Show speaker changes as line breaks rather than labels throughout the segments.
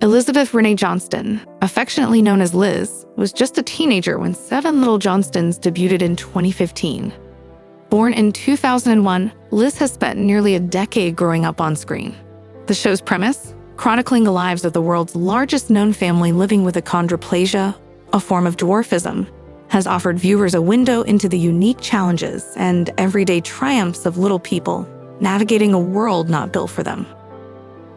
Elizabeth Renee Johnston, affectionately known as Liz, was just a teenager when Seven Little Johnstons debuted in 2015. Born in 2001, Liz has spent nearly a decade growing up on screen. The show's premise, chronicling the lives of the world's largest known family living with achondroplasia, a form of dwarfism, has offered viewers a window into the unique challenges and everyday triumphs of little people navigating a world not built for them.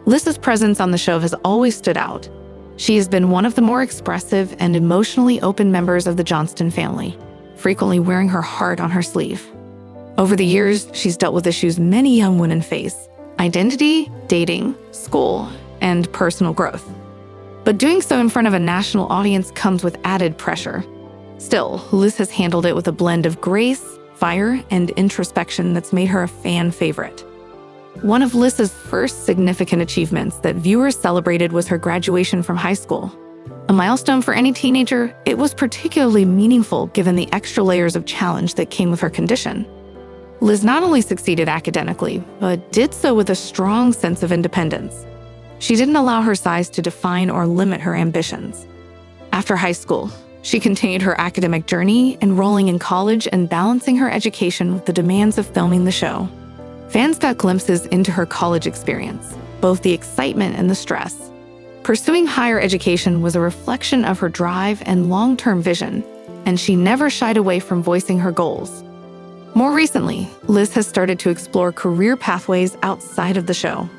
Liz's presence on the show has always stood out. She has been one of the more expressive and emotionally open members of the Johnston family, frequently wearing her heart on her sleeve. Over the years, she's dealt with issues many young women face: identity, dating, school, and personal growth. But doing so in front of a national audience comes with added pressure. Still, Liz has handled it with a blend of grace, fire, and introspection that's made her a fan favorite. One of Liz's first significant achievements that viewers celebrated was her graduation from high school. A milestone for any teenager, it was particularly meaningful given the extra layers of challenge that came with her condition. Liz not only succeeded academically, but did so with a strong sense of independence. She didn't allow her size to define or limit her ambitions. After high school, she continued her academic journey, enrolling in college and balancing her education with the demands of filming the show. Fans got glimpses into her college experience, both the excitement and the stress. Pursuing higher education was a reflection of her drive and long-term vision, and she never shied away from voicing her goals. More recently, Liz has started to explore career pathways outside of the show.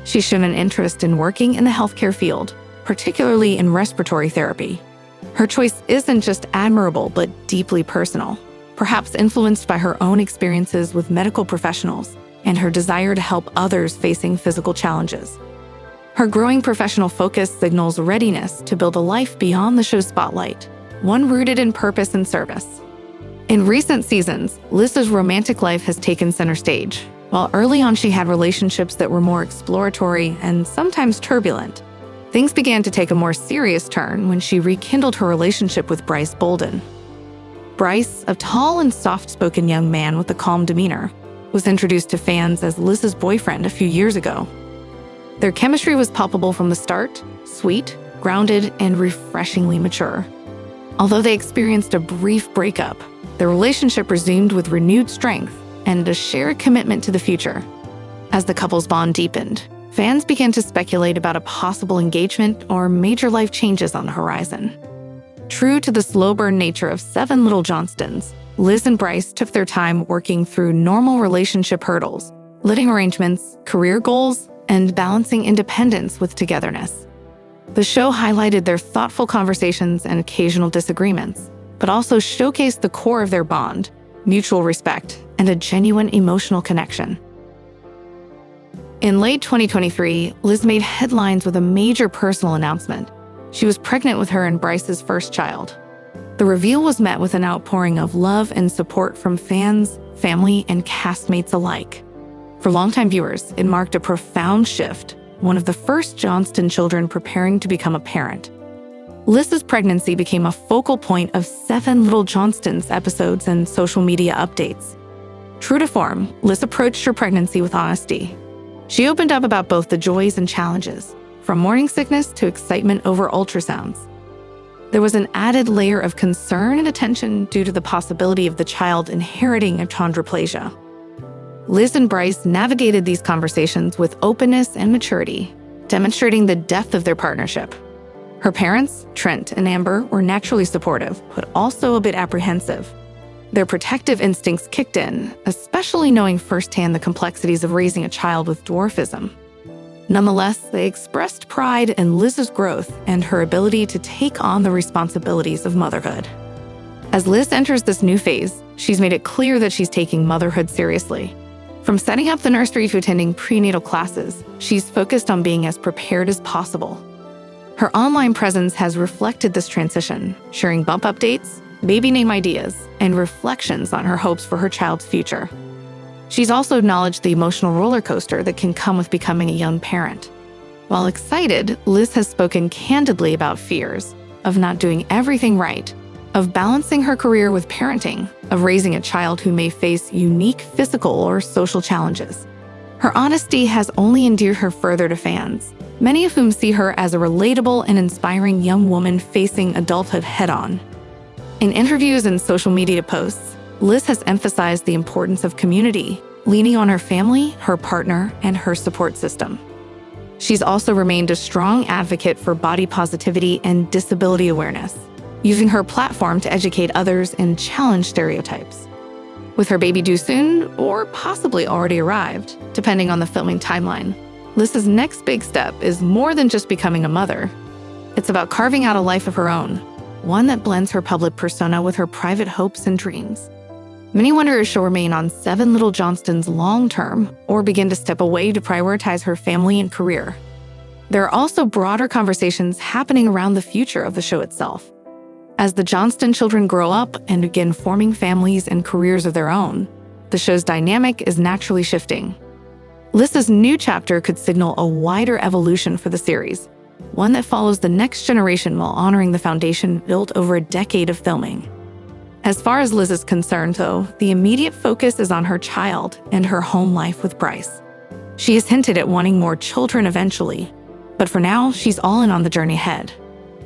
She's shown an interest in working in the healthcare field, particularly in respiratory therapy. Her choice isn't just admirable, but deeply personal, perhaps influenced by her own experiences with medical professionals and her desire to help others facing physical challenges. Her growing professional focus signals readiness to build a life beyond the show's spotlight, one rooted in purpose and service. In recent seasons, Liz's romantic life has taken center stage. While early on she had relationships that were more exploratory and sometimes turbulent, things began to take a more serious turn when she rekindled her relationship with Bryce Bolden. Bryce, a tall and soft-spoken young man with a calm demeanor, was introduced to fans as Liz's boyfriend a few years ago. Their chemistry was palpable from the start, sweet, grounded, and refreshingly mature. Although they experienced a brief breakup, their relationship resumed with renewed strength and a shared commitment to the future. As the couple's bond deepened, fans began to speculate about a possible engagement or major life changes on the horizon. True to the slow-burn nature of Seven Little Johnstons, Liz and Bryce took their time working through normal relationship hurdles, living arrangements, career goals, and balancing independence with togetherness. The show highlighted their thoughtful conversations and occasional disagreements, but also showcased the core of their bond, mutual respect, and a genuine emotional connection. In late 2023, Liz made headlines with a major personal announcement. She was pregnant with her and Bryce's first child. The reveal was met with an outpouring of love and support from fans, family, and castmates alike. For longtime viewers, it marked a profound shift, one of the first Johnston children preparing to become a parent. Liz's pregnancy became a focal point of Seven Little Johnstons episodes and social media updates. True to form, Liz approached her pregnancy with honesty. She opened up about both the joys and challenges, from morning sickness to excitement over ultrasounds. There was an added layer of concern and attention due to the possibility of the child inheriting achondroplasia. Liz and Bryce navigated these conversations with openness and maturity, demonstrating the depth of their partnership. Her parents, Trent and Amber, were naturally supportive, but also a bit apprehensive. Their protective instincts kicked in, especially knowing firsthand the complexities of raising a child with dwarfism. Nonetheless, they expressed pride in Liz's growth and her ability to take on the responsibilities of motherhood. As Liz enters this new phase, she's made it clear that she's taking motherhood seriously. From setting up the nursery to attending prenatal classes, she's focused on being as prepared as possible. Her online presence has reflected this transition, sharing bump updates, baby name ideas, and reflections on her hopes for her child's future. She's also acknowledged the emotional roller coaster that can come with becoming a young parent. While excited, Liz has spoken candidly about fears of not doing everything right, of balancing her career with parenting, of raising a child who may face unique physical or social challenges. Her honesty has only endeared her further to fans, many of whom see her as a relatable and inspiring young woman facing adulthood head-on. In interviews and social media posts, Liz has emphasized the importance of community, leaning on her family, her partner, and her support system. She's also remained a strong advocate for body positivity and disability awareness, using her platform to educate others and challenge stereotypes. With her baby due soon, or possibly already arrived, depending on the filming timeline, Liz's next big step is more than just becoming a mother. It's about carving out a life of her own, one that blends her public persona with her private hopes and dreams. Many wonder if she'll remain on 7 Little Johnstons long-term or begin to step away to prioritize her family and career. There are also broader conversations happening around the future of the show itself. As the Johnston children grow up and begin forming families and careers of their own, the show's dynamic is naturally shifting. Liz's new chapter could signal a wider evolution for the series, one that follows the next generation while honoring the foundation built over a decade of filming. As far as Liz is concerned, though, the immediate focus is on her child and her home life with Bryce. She has hinted at wanting more children eventually, but for now, she's all in on the journey ahead.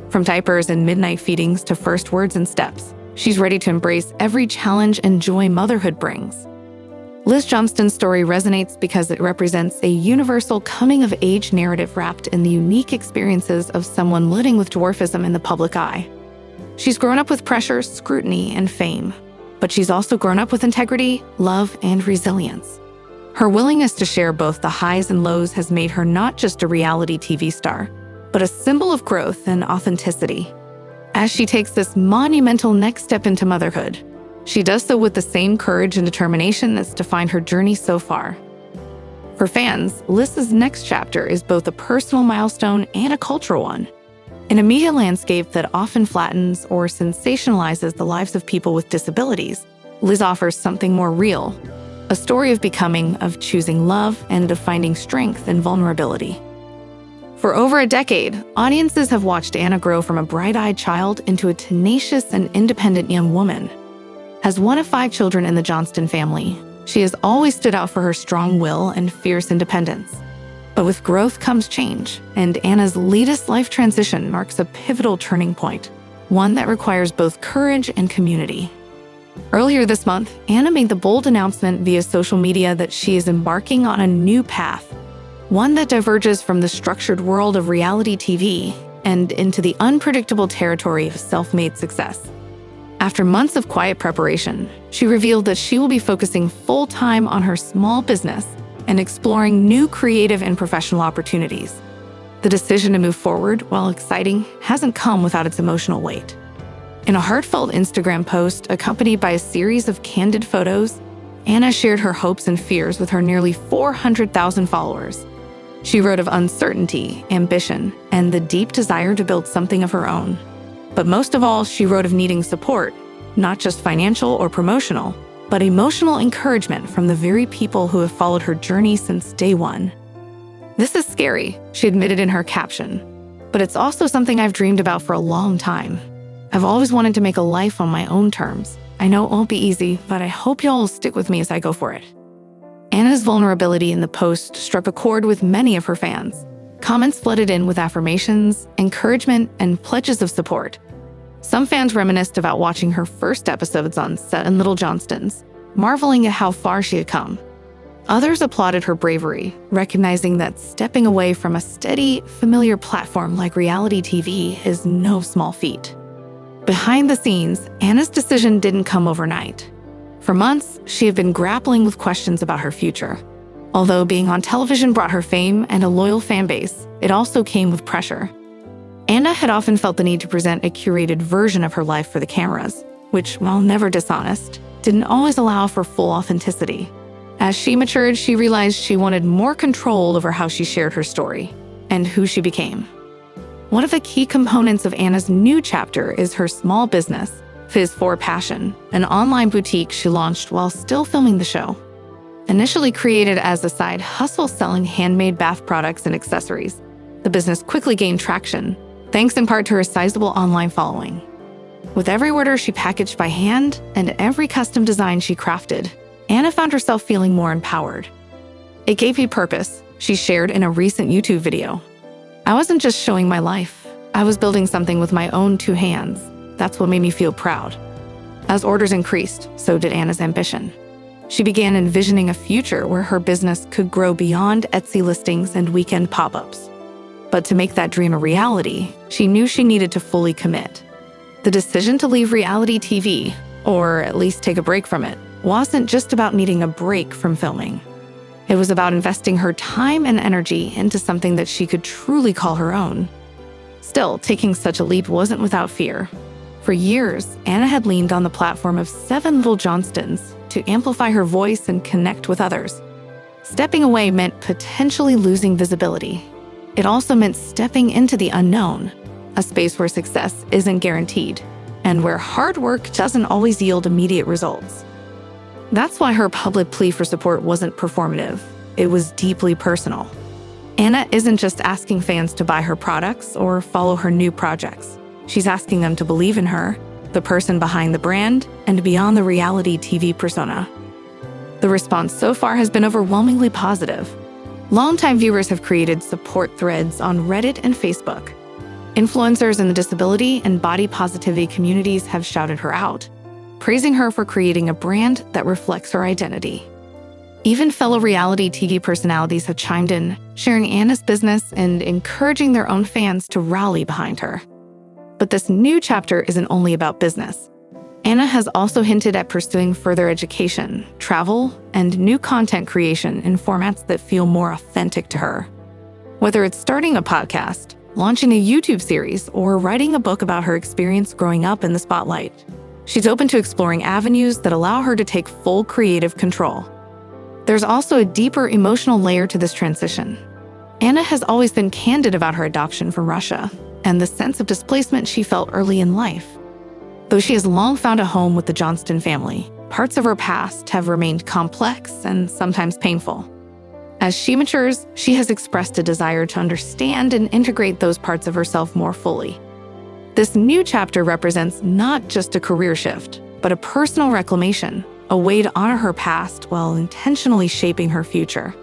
From diapers and midnight feedings to first words and steps, she's ready to embrace every challenge and joy motherhood brings. Liz Johnston's story resonates because it represents a universal coming-of-age narrative wrapped in the unique experiences of someone living with dwarfism in the public eye. She's grown up with pressure, scrutiny, and fame, but she's also grown up with integrity, love, and resilience. Her willingness to share both the highs and lows has made her not just a reality TV star, but a symbol of growth and authenticity. As she takes this monumental next step into motherhood, she does so with the same courage and determination that's defined her journey so far. For fans, Liz's next chapter is both a personal milestone and a cultural one. In a media landscape that often flattens or sensationalizes the lives of people with disabilities, Liz offers something more real, a story of becoming, of choosing love, and of finding strength in vulnerability. For over a decade, audiences have watched Anna grow from a bright-eyed child into a tenacious and independent young woman. As one of 5 children in the Johnston family, she has always stood out for her strong will and fierce independence. But with growth comes change, and Anna's latest life transition marks a pivotal turning point, one that requires both courage and community. Earlier this month, Anna made the bold announcement via social media that she is embarking on a new path, one that diverges from the structured world of reality TV and into the unpredictable territory of self-made success. After months of quiet preparation, she revealed that she will be focusing full-time on her small business and exploring new creative and professional opportunities. The decision to move forward, while exciting, hasn't come without its emotional weight. In a heartfelt Instagram post accompanied by a series of candid photos, Anna shared her hopes and fears with her nearly 400,000 followers. She wrote of uncertainty, ambition, and the deep desire to build something of her own. But most of all, she wrote of needing support, not just financial or promotional, but emotional encouragement from the very people who have followed her journey since day one. "This is scary," she admitted in her caption, "but it's also something I've dreamed about for a long time. I've always wanted to make a life on my own terms. I know it won't be easy, but I hope y'all will stick with me as I go for it." Anna's vulnerability in the post struck a chord with many of her fans. Comments flooded in with affirmations, encouragement, and pledges of support. Some fans reminisced about watching her first episodes on set in Little Johnstons, marveling at how far she had come. Others applauded her bravery, recognizing that stepping away from a steady, familiar platform like reality TV is no small feat. Behind the scenes, Anna's decision didn't come overnight. For months, she had been grappling with questions about her future. Although being on television brought her fame and a loyal fan base, it also came with pressure. Anna had often felt the need to present a curated version of her life for the cameras, which, while never dishonest, didn't always allow for full authenticity. As she matured, she realized she wanted more control over how she shared her story and who she became. One of the key components of Anna's new chapter is her small business, Fizz for Passion, an online boutique she launched while still filming the show. Initially created as a side hustle selling handmade bath products and accessories, the business quickly gained traction, thanks in part to her sizable online following. With every order she packaged by hand and every custom design she crafted, Anna found herself feeling more empowered. "It gave me purpose," she shared in a recent YouTube video. I wasn't just showing my life. I was building something with my own two hands. That's what made me feel proud. As orders increased, so did Anna's ambition. She began envisioning a future where her business could grow beyond Etsy listings and weekend pop-ups. But to make that dream a reality, she knew she needed to fully commit. The decision to leave reality TV, or at least take a break from it, wasn't just about needing a break from filming. It was about investing her time and energy into something that she could truly call her own. Still, taking such a leap wasn't without fear. For years, Anna had leaned on the platform of 7 Little Johnstons to amplify her voice and connect with others. Stepping away meant potentially losing visibility. It also meant stepping into the unknown, a space where success isn't guaranteed, and where hard work doesn't always yield immediate results. That's why her public plea for support wasn't performative. It was deeply personal. Anna isn't just asking fans to buy her products or follow her new projects. She's asking them to believe in her, the person behind the brand, and beyond the reality TV persona. The response so far has been overwhelmingly positive. Longtime viewers have created support threads on Reddit and Facebook. Influencers in the disability and body positivity communities have shouted her out, praising her for creating a brand that reflects her identity. Even fellow reality TV personalities have chimed in, sharing Anna's business and encouraging their own fans to rally behind her. But this new chapter isn't only about business. Anna has also hinted at pursuing further education, travel, and new content creation in formats that feel more authentic to her. Whether it's starting a podcast, launching a YouTube series, or writing a book about her experience growing up in the spotlight, she's open to exploring avenues that allow her to take full creative control. There's also a deeper emotional layer to this transition. Anna has always been candid about her adoption from Russia and the sense of displacement she felt early in life. Though she has long found a home with the Johnston family, parts of her past have remained complex and sometimes painful. As she matures, she has expressed a desire to understand and integrate those parts of herself more fully. This new chapter represents not just a career shift, but a personal reclamation, a way to honor her past while intentionally shaping her future.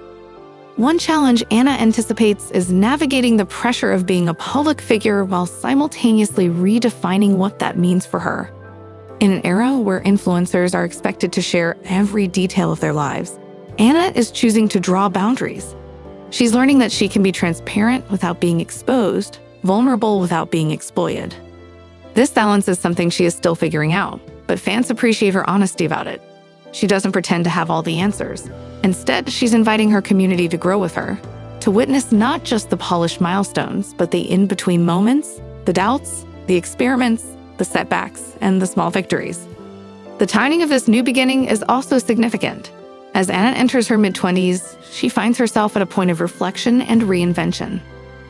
One challenge Anna anticipates is navigating the pressure of being a public figure while simultaneously redefining what that means for her. In an era where influencers are expected to share every detail of their lives, Anna is choosing to draw boundaries. She's learning that she can be transparent without being exposed, vulnerable without being exploited. This balance is something she is still figuring out, but fans appreciate her honesty about it. She doesn't pretend to have all the answers. Instead, she's inviting her community to grow with her, to witness not just the polished milestones, but the in-between moments, the doubts, the experiments, the setbacks, and the small victories. The timing of this new beginning is also significant. As Anna enters her mid-20s, she finds herself at a point of reflection and reinvention.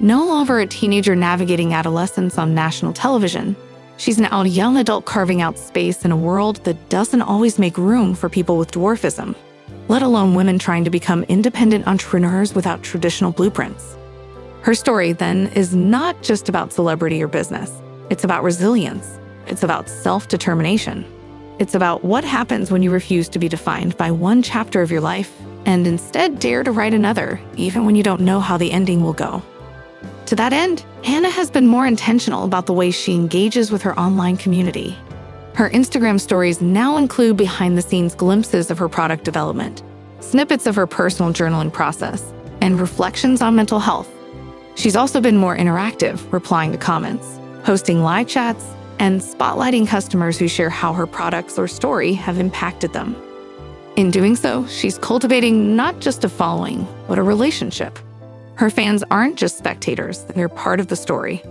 No longer a teenager navigating adolescence on national television, she's now a young adult carving out space in a world that doesn't always make room for people with dwarfism, let alone women trying to become independent entrepreneurs without traditional blueprints. Her story, then, is not just about celebrity or business. It's about resilience. It's about self-determination. It's about what happens when you refuse to be defined by one chapter of your life and instead dare to write another, even when you don't know how the ending will go. To that end, Anna has been more intentional about the way she engages with her online community. Her Instagram stories now include behind-the-scenes glimpses of her product development, snippets of her personal journaling process, and reflections on mental health. She's also been more interactive, replying to comments, hosting live chats, and spotlighting customers who share how her products or story have impacted them. In doing so, she's cultivating not just a following, but a relationship. Her fans aren't just spectators, they're part of the story.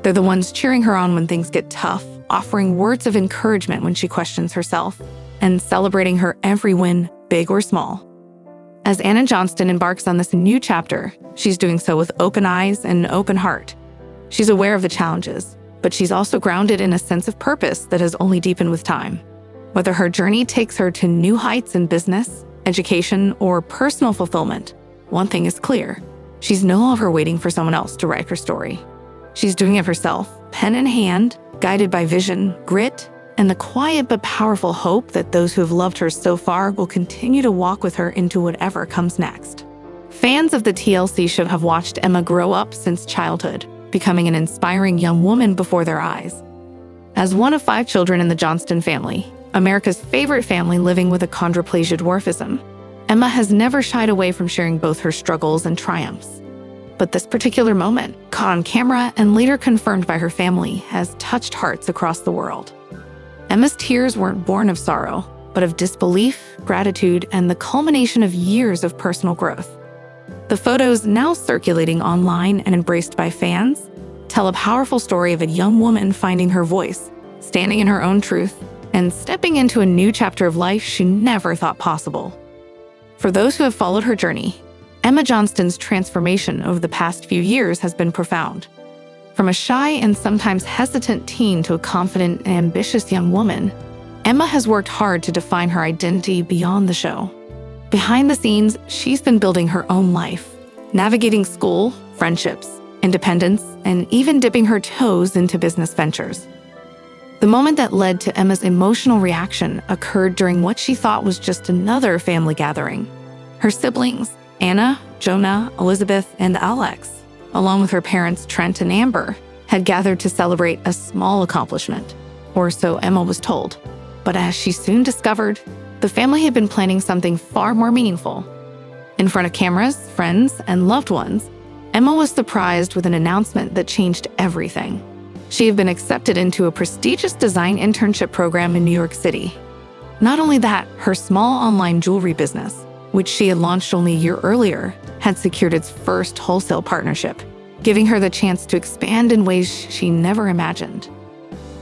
They're the ones cheering her on when things get tough, offering words of encouragement when she questions herself, and celebrating her every win, big or small. As Anna Johnston embarks on this new chapter, she's doing so with open eyes and an open heart. She's aware of the challenges, but she's also grounded in a sense of purpose that has only deepened with time. Whether her journey takes her to new heights in business, education, or personal fulfillment, one thing is clear. She's no longer waiting for someone else to write her story. She's doing it herself, pen in hand, guided by vision, grit, and the quiet but powerful hope that those who have loved her so far will continue to walk with her into whatever comes next. Fans of the TLC show have watched Emma grow up since childhood, becoming an inspiring young woman before their eyes. As one of 5 children in the Johnston family, America's favorite family living with achondroplasia dwarfism, Emma has never shied away from sharing both her struggles and triumphs. But this particular moment, caught on camera and later confirmed by her family, has touched hearts across the world. Emma's tears weren't born of sorrow, but of disbelief, gratitude, and the culmination of years of personal growth. The photos, now circulating online and embraced by fans, tell a powerful story of a young woman finding her voice, standing in her own truth, and stepping into a new chapter of life she never thought possible. For those who have followed her journey, Emma Johnston's transformation over the past few years has been profound. From a shy and sometimes hesitant teen to a confident and ambitious young woman, Emma has worked hard to define her identity beyond the show. Behind the scenes, she's been building her own life, navigating school, friendships, independence, and even dipping her toes into business ventures. The moment that led to Emma's emotional reaction occurred during what she thought was just another family gathering. Her siblings, Anna, Jonah, Elizabeth, and Alex, along with her parents Trent and Amber, had gathered to celebrate a small accomplishment, or so Emma was told. But as she soon discovered, the family had been planning something far more meaningful. In front of cameras, friends, and loved ones, Emma was surprised with an announcement that changed everything. She had been accepted into a prestigious design internship program in New York City. Not only that, her small online jewelry business, which she had launched only a year earlier, had secured its first wholesale partnership, giving her the chance to expand in ways she never imagined.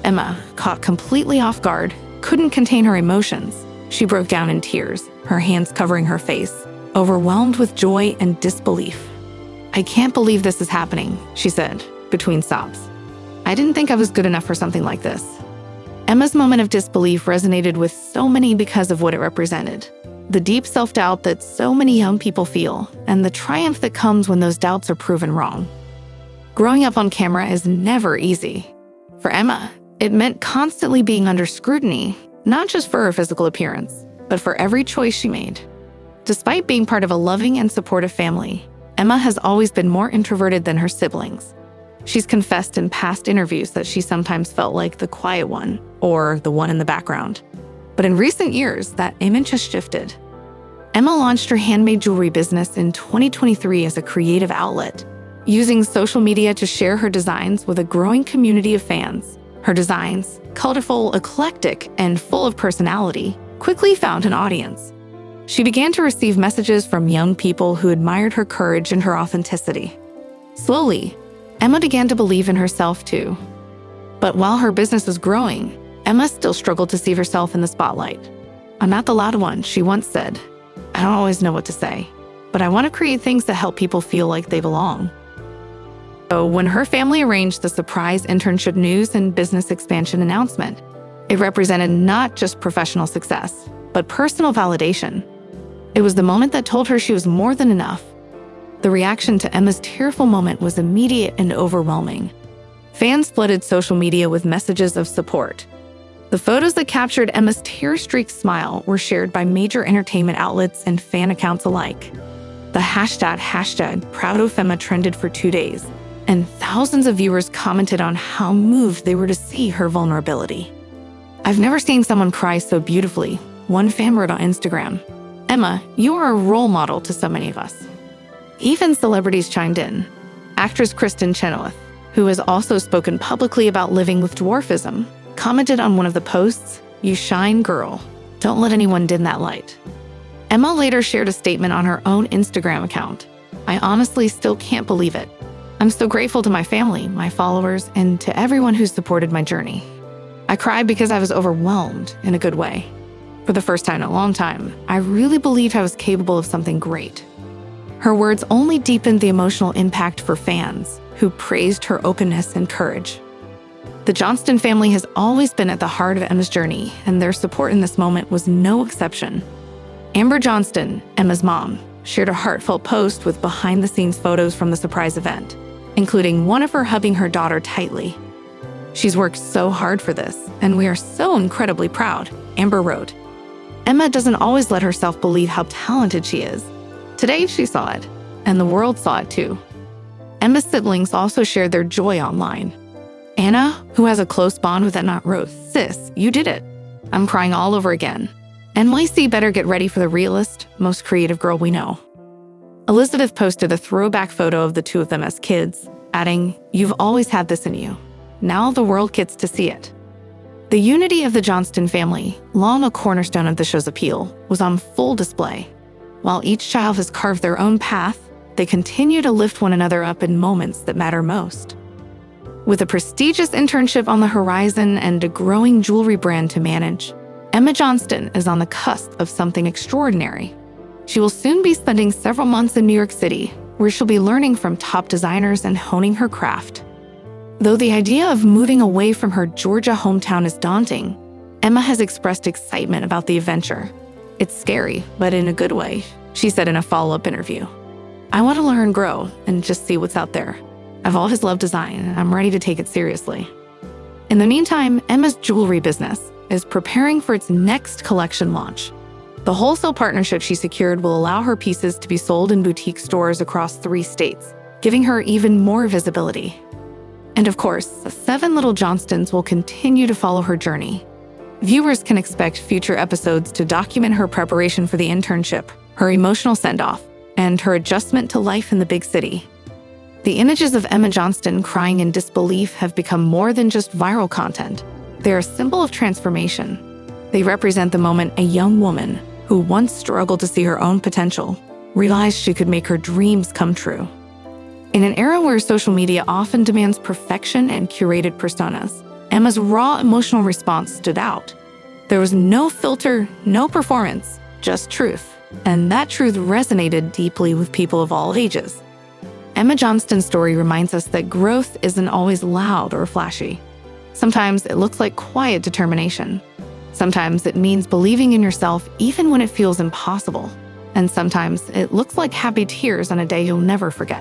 Emma, caught completely off guard, couldn't contain her emotions. She broke down in tears, her hands covering her face, overwhelmed with joy and disbelief. "I can't believe this is happening," she said, between sobs. "I didn't think I was good enough for something like this." Emma's moment of disbelief resonated with so many because of what it represented. The deep self-doubt that so many young people feel, and the triumph that comes when those doubts are proven wrong. Growing up on camera is never easy. For Emma, it meant constantly being under scrutiny, not just for her physical appearance, but for every choice she made. Despite being part of a loving and supportive family, Emma has always been more introverted than her siblings. She's confessed in past interviews that she sometimes felt like the quiet one, or the one in the background. But in recent years, that image has shifted. Emma launched her handmade jewelry business in 2023 as a creative outlet, using social media to share her designs with a growing community of fans. Her designs, colorful, eclectic, and full of personality, quickly found an audience. She began to receive messages from young people who admired her courage and her authenticity. Slowly, Emma began to believe in herself too. But while her business was growing, Emma still struggled to see herself in the spotlight. "I'm not the loud one," she once said. "I don't always know what to say, but I want to create things that help people feel like they belong." So when her family arranged the surprise internship news and business expansion announcement, it represented not just professional success, but personal validation. It was the moment that told her she was more than enough. The reaction to Emma's tearful moment was immediate and overwhelming. Fans flooded social media with messages of support. The photos that captured Emma's tear-streaked smile were shared by major entertainment outlets and fan accounts alike. The hashtag #ProudOfEmma trended for 2 days, and thousands of viewers commented on how moved they were to see her vulnerability. "I've never seen someone cry so beautifully," one fan wrote on Instagram. "Emma, you are a role model to so many of us." Even celebrities chimed in. Actress Kristen Chenoweth, who has also spoken publicly about living with dwarfism, commented on one of the posts, "You shine, girl. Don't let anyone dim that light." Emma later shared a statement on her own Instagram account. "I honestly still can't believe it. I'm so grateful to my family, my followers, and to everyone who supported my journey. I cried because I was overwhelmed in a good way. For the first time in a long time, I really believed I was capable of something great." Her words only deepened the emotional impact for fans, who praised her openness and courage. The Johnston family has always been at the heart of Emma's journey, and their support in this moment was no exception. Amber Johnston, Emma's mom, shared a heartfelt post with behind-the-scenes photos from the surprise event, including one of her hugging her daughter tightly. "She's worked so hard for this, and we are so incredibly proud," Amber wrote. Emma doesn't always let herself believe how talented she is. Today, she saw it. and the world saw it too. Emma's siblings also shared their joy online. Anna, who has a close bond with Emma, wrote, "Sis, you did it. I'm crying all over again. NYC better get ready for the realest, most creative girl we know." Elizabeth posted a throwback photo of the two of them as kids, adding, "You've always had this in you. Now the world gets to see it." The unity of the Johnston family, long a cornerstone of the show's appeal, was on full display. While each child has carved their own path, they continue to lift one another up in moments that matter most. With a prestigious internship on the horizon and a growing jewelry brand to manage, Emma Johnston is on the cusp of something extraordinary. She will soon be spending several months in New York City, where she'll be learning from top designers and honing her craft. Though the idea of moving away from her Georgia hometown is daunting, Emma has expressed excitement about the adventure. "It's scary, but in a good way," she said in a follow-up interview. "I want to learn, grow, and just see what's out there. I've always loved design, and I'm ready to take it seriously." In the meantime, Emma's jewelry business is preparing for its next collection launch. The wholesale partnership she secured will allow her pieces to be sold in boutique stores across 3 states, giving her even more visibility. And of course, the 7 Little Johnstons will continue to follow her journey. Viewers can expect future episodes to document her preparation for the internship, her emotional send-off, and her adjustment to life in the big city. The images of Emma Johnston crying in disbelief have become more than just viral content. They're a symbol of transformation. They represent the moment a young woman, who once struggled to see her own potential, realized she could make her dreams come true. In an era where social media often demands perfection and curated personas, Emma's raw emotional response stood out. There was no filter, no performance, just truth. And that truth resonated deeply with people of all ages. Emma Johnston's story reminds us that growth isn't always loud or flashy. Sometimes it looks like quiet determination. Sometimes it means believing in yourself even when it feels impossible. And sometimes it looks like happy tears on a day you'll never forget.